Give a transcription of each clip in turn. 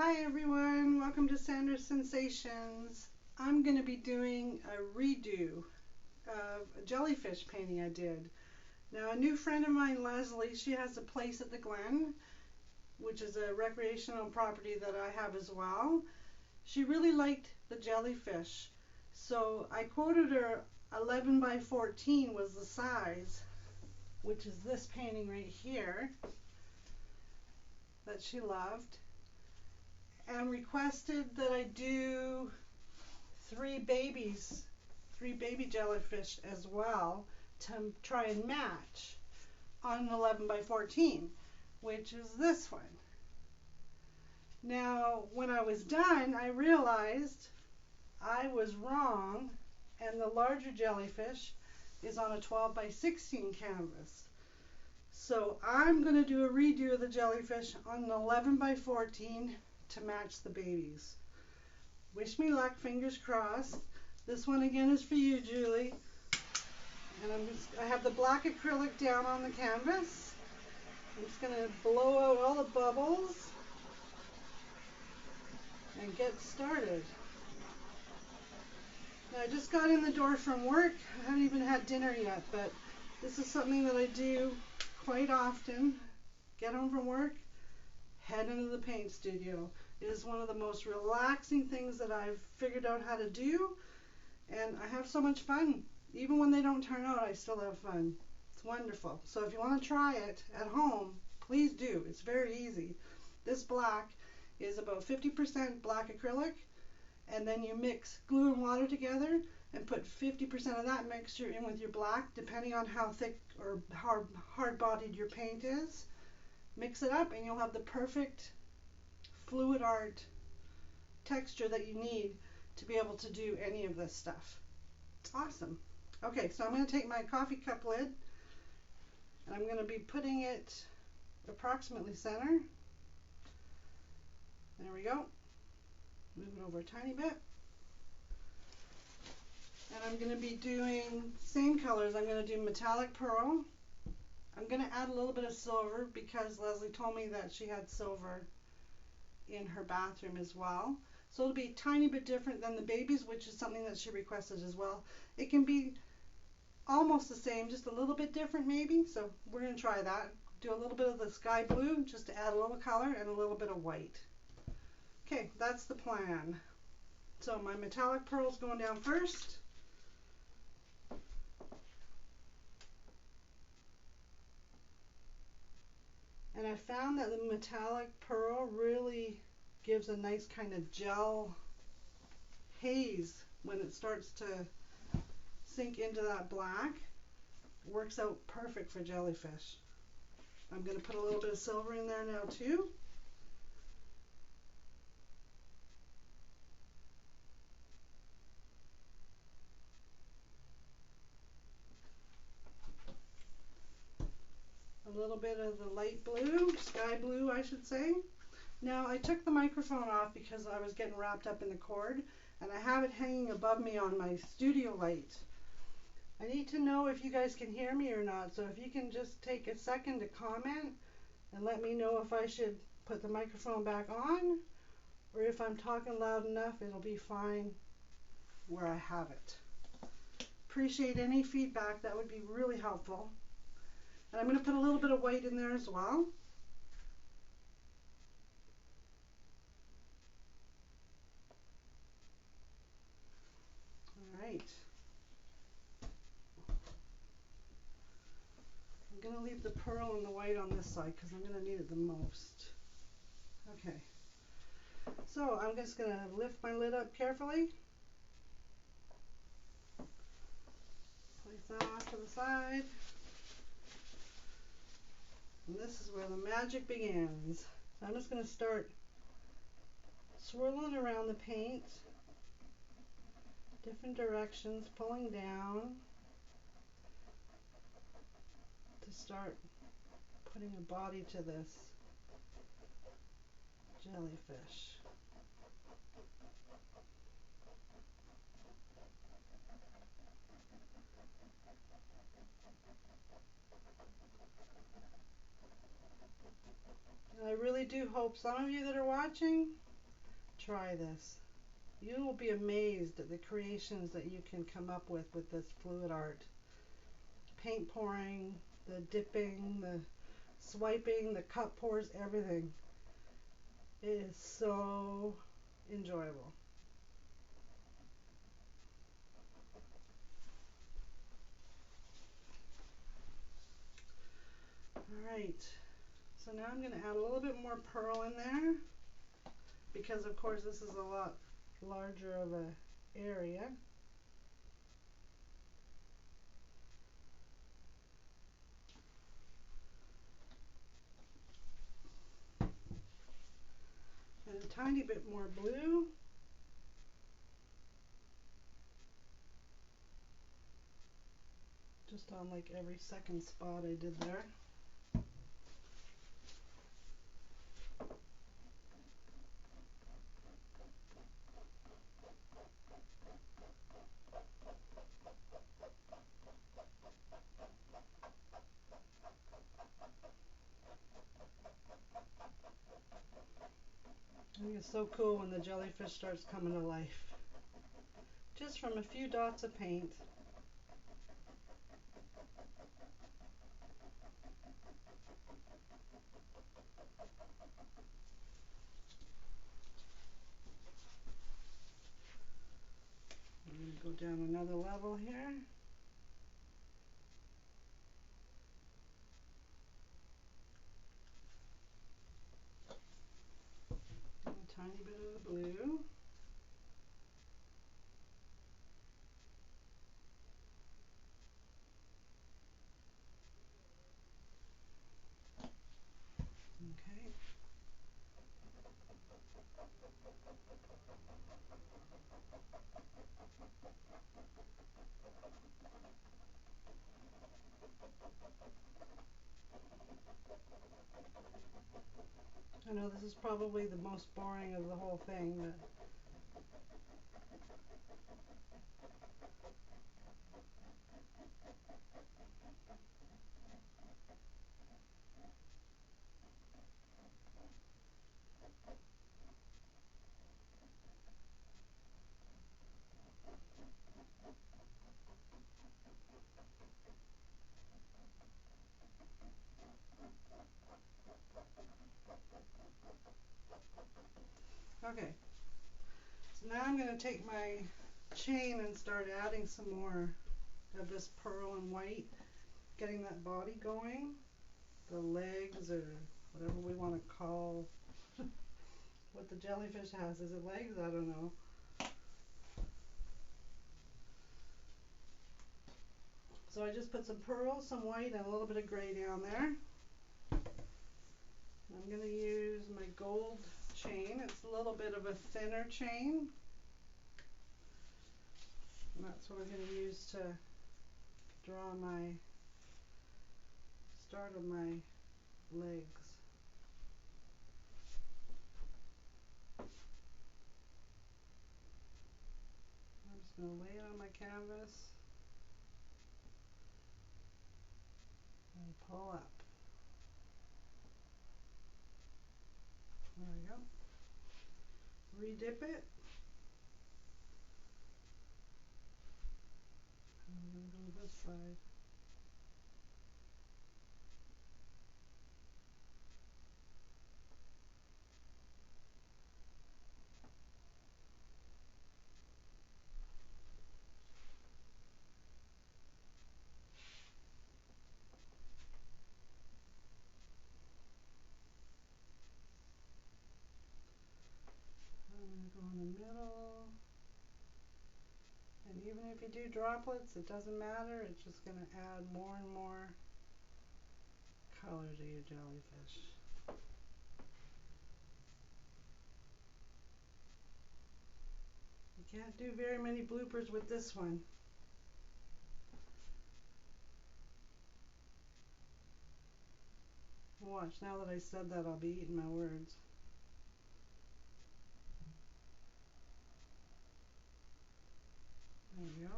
Hi everyone, welcome to Sandra's Sensations. I'm going to be doing a redo of a jellyfish painting I did. Now a new friend of mine, Leslie, she has a place at the Glen, which is a recreational property that I have as well. She really liked the jellyfish, so I quoted her 11 by 14 was the size, which is this painting right here that she loved, and requested that I do three baby jellyfish as well to try and match on an 11 by 14, which is this one. Now, when I was done, I realized I was wrong, and the larger jellyfish is on a 12 by 16 canvas. So I'm going to do a redo of the jellyfish on an 11 by 14 to match the babies. Wish me luck, fingers crossed. This one again is for you, Julie. And I have the black acrylic down on the canvas. I'm just going to blow out all the bubbles and get started. Now, I just got in the door from work. I haven't even had dinner yet, but this is something that I do quite often. Get home from work, head into the paint studio. It is one of the most relaxing things that I've figured out how to do, and I have so much fun. Even when they don't turn out, I still have fun. It's wonderful. So if you want to try it at home, please do. It's very easy. This black is about 50% black acrylic, and then you mix glue and water together and put 50% of that mixture in with your black, depending on how thick or hard-bodied your paint is. Mix it up and you'll have the perfect fluid art texture that you need to be able to do any of this stuff. It's awesome. Okay, so I'm going to take my coffee cup lid and I'm going to be putting it approximately center. There we go. Move it over a tiny bit. And I'm going to be doing same colors. I'm going to do metallic pearl. I'm going to add a little bit of silver because Leslie told me that she had silver in her bathroom as well. So it'll be a tiny bit different than the babies, which is something that she requested as well. It can be almost the same, just a little bit different maybe. So we're going to try that. Do a little bit of the sky blue just to add a little color and a little bit of white. Okay, that's the plan. So my metallic pearl is going down first. And I found that the metallic pearl really gives a nice kind of gel haze when it starts to sink into that black. It works out perfect for jellyfish. I'm going to put a little bit of silver in there now too. A little bit of the light blue, sky blue I should say. Now I took the microphone off because I was getting wrapped up in the cord, and I have it hanging above me on my studio light. I need to know if you guys can hear me or not, so if you can just take a second to comment and let me know if I should put the microphone back on, or if I'm talking loud enough it'll be fine where I have it. Appreciate any feedback, that would be really helpful. And I'm going to put a little bit of white in there as well. All right. I'm going to leave the pearl and the white on this side because I'm going to need it the most. Okay. So I'm just going to lift my lid up carefully. Place that off to the side. And this is where the magic begins. So I'm just going to start swirling around the paint, different directions, pulling down to start putting a body to this jellyfish. And I really do hope some of you that are watching try this. You will be amazed at the creations that you can come up with this fluid art. Paint pouring, the dipping, the swiping, the cup pours, everything. It is so enjoyable. Alright, so now I'm going to add a little bit more pearl in there because of course this is a lot larger of a area. And a tiny bit more blue. Just on like every second spot I did there. I think it's so cool when the jellyfish starts coming to life. Just from a few dots of paint. I'm going to go down another level here. And a tiny bit of the blue. Okay. I know this is probably the most boring of the whole thing, but okay. So now I'm going to take my chain and start adding some more of this pearl and white, getting that body going, the legs or whatever we want to call what the jellyfish has. Is it legs? I don't know. So I just put some pearl, some white, and a little bit of gray down there. I'm going to use my gold chain. It's a little bit of a thinner chain. And that's what I'm going to use to draw my start of my legs. I'm just going to lay it on my canvas and pull up. There we go. Redip it. And I'm going to go this side. I'm going to go in the middle. And even if you do droplets, it doesn't matter. It's just going to add more and more color to your jellyfish. You can't do very many bloopers with this one. Watch, now that I said that, I'll be eating my words. There we go.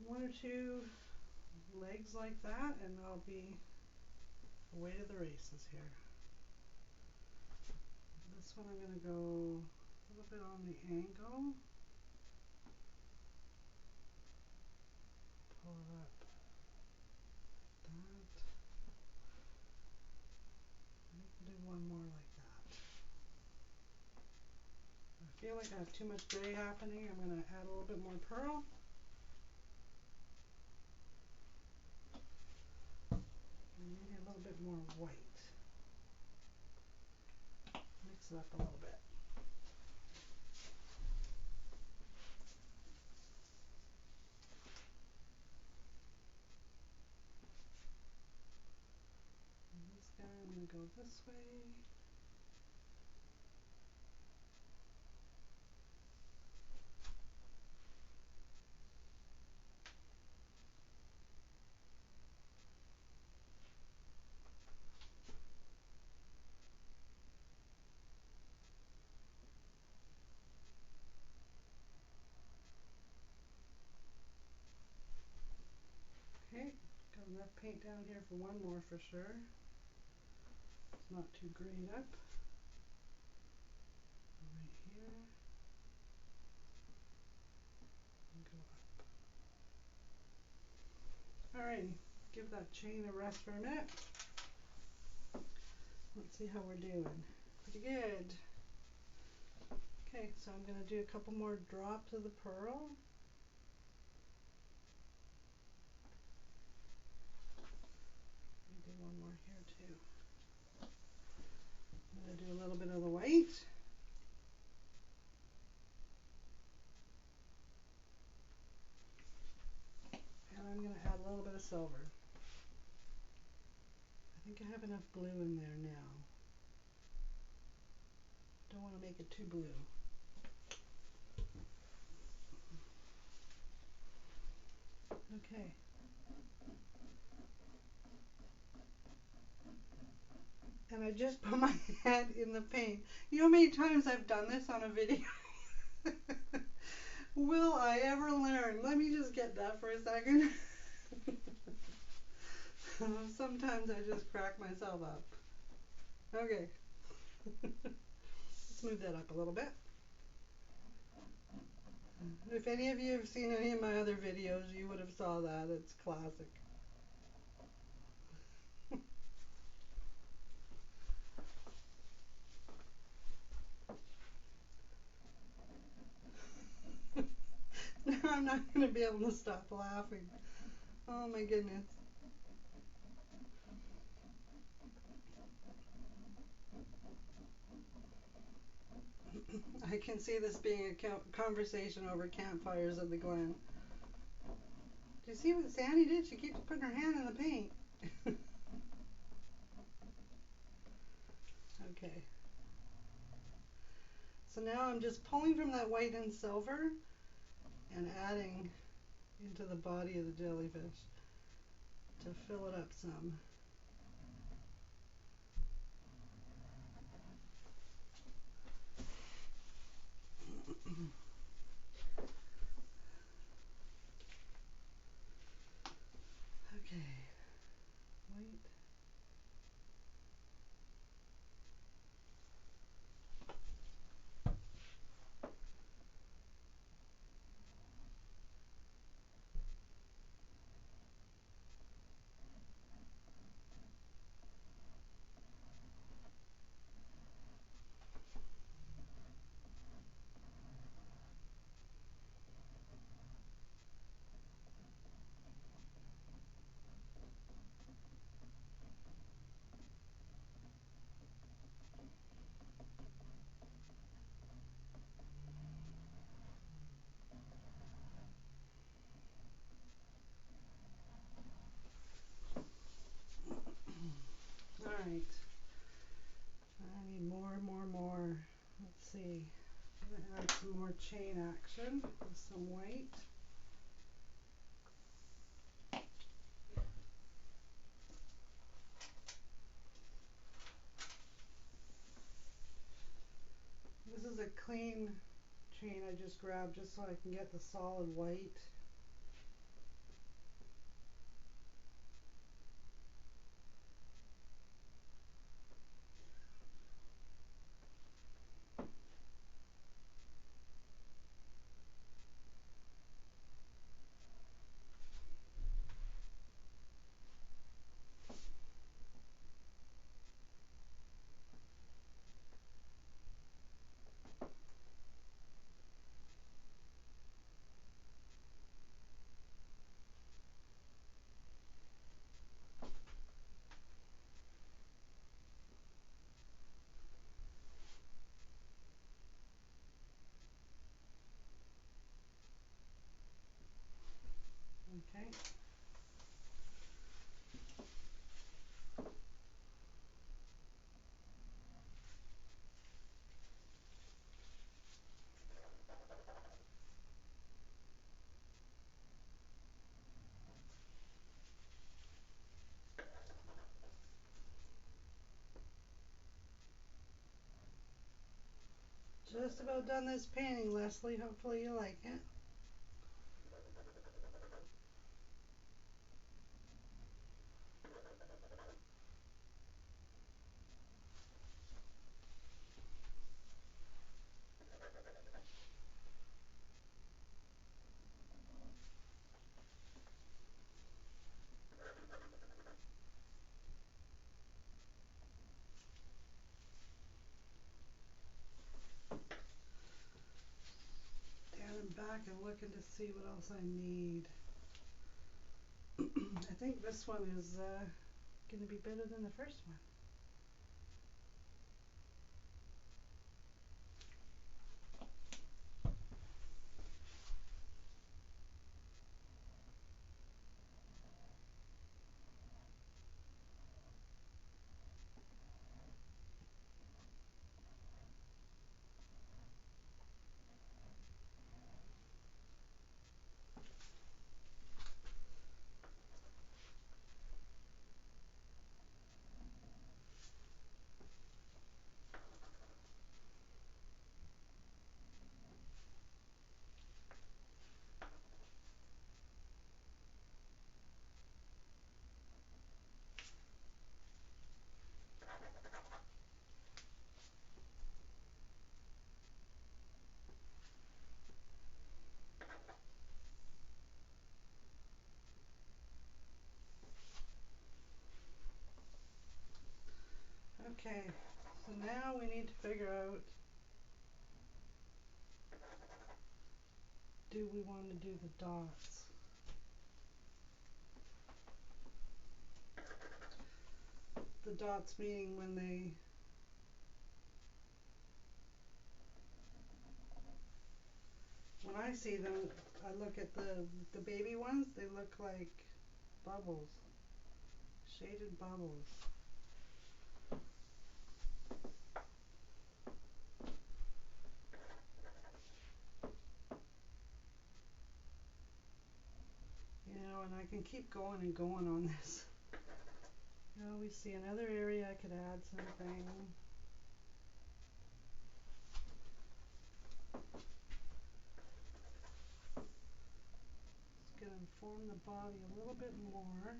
One or two legs like that, and I'll be away to the races here. This one I'm going to go a little bit on the angle. Pull it up like that. I think we'll do one more like that. I feel like I have too much gray happening. I'm going to add a little bit more pearl. And maybe a little bit more white. Mix it up a little bit. And this guy, I'm going to go this way. Okay, got enough paint down here for one more for sure. It's not too grayed up. Right here. And go up. Alrighty, give that chain a rest for a minute. Let's see how we're doing. Pretty good. Okay, so I'm going to do a couple more drops of the pearl. Do one more here too. I'm going to do a little bit of the white. And I'm going to add a little bit of silver. I think I have enough blue in there now. Don't want to make it too blue. Okay. And I just put my hand in the paint. You know how many times I've done this on a video? Will I ever learn? Let me just get that for a second. Sometimes I just crack myself up. Okay. Let's move that up a little bit. If any of you have seen any of my other videos, you would have saw that. It's classic. Now I'm not going to be able to stop laughing. Oh my goodness. I can see this being a conversation over campfires at the Glen. Do you see what Sandy did? She keeps putting her hand in the paint. Okay. So now I'm just pulling from that white and silver and adding into the body of the jellyfish to fill it up some. Okay. White. Alright. I need more. Let's see. I'm going to add some more chain action with some white. This is a clean chain I just grabbed just so I can get the solid white. Just about done this painting, Leslie. Hopefully you like it. Down and back and looking to see what else I need. I think this one is going to be better than the first one. Okay, so now we need to figure out, do we want to do the dots? The dots meaning when I see them, I look at the baby ones, they look like bubbles, shaded bubbles. You know, and I can keep going and going on this. I always see another area I could add something. It's going to inform the body a little bit more.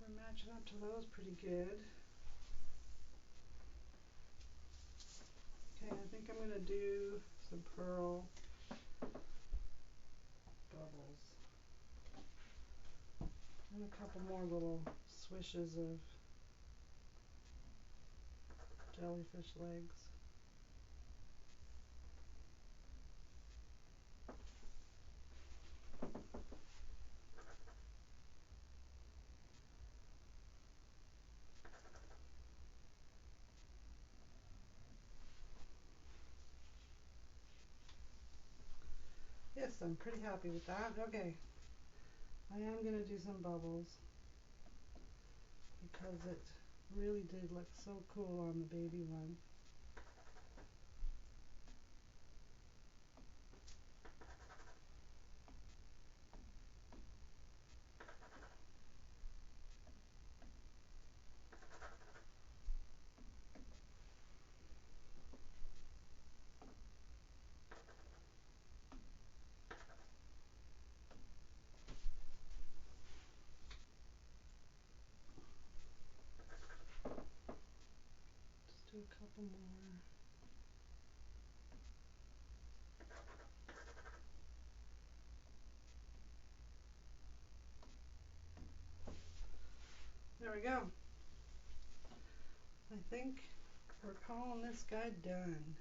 We're matching up to those pretty good. Okay, I think I'm going to do some pearl bubbles. And a couple more little swishes of jellyfish legs. Yes, I'm pretty happy with that. Okay, I am going to do some bubbles because it really did look so cool on the baby one. Just do a couple more. There we go. I think we're calling this guy done.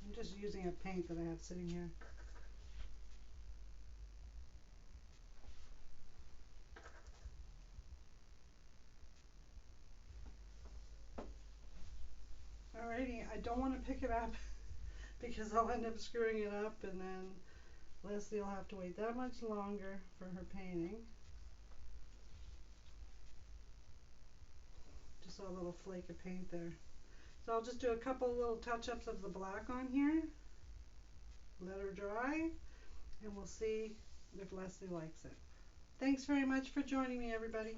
I'm just using a paint that I have sitting here. Alrighty, I don't want to pick it up because I'll end up screwing it up and then Leslie will have to wait that much longer for her painting. Just saw a little flake of paint there. So I'll just do a couple little touch-ups of the black on here. Let her dry, and we'll see if Leslie likes it. Thanks very much for joining me, everybody.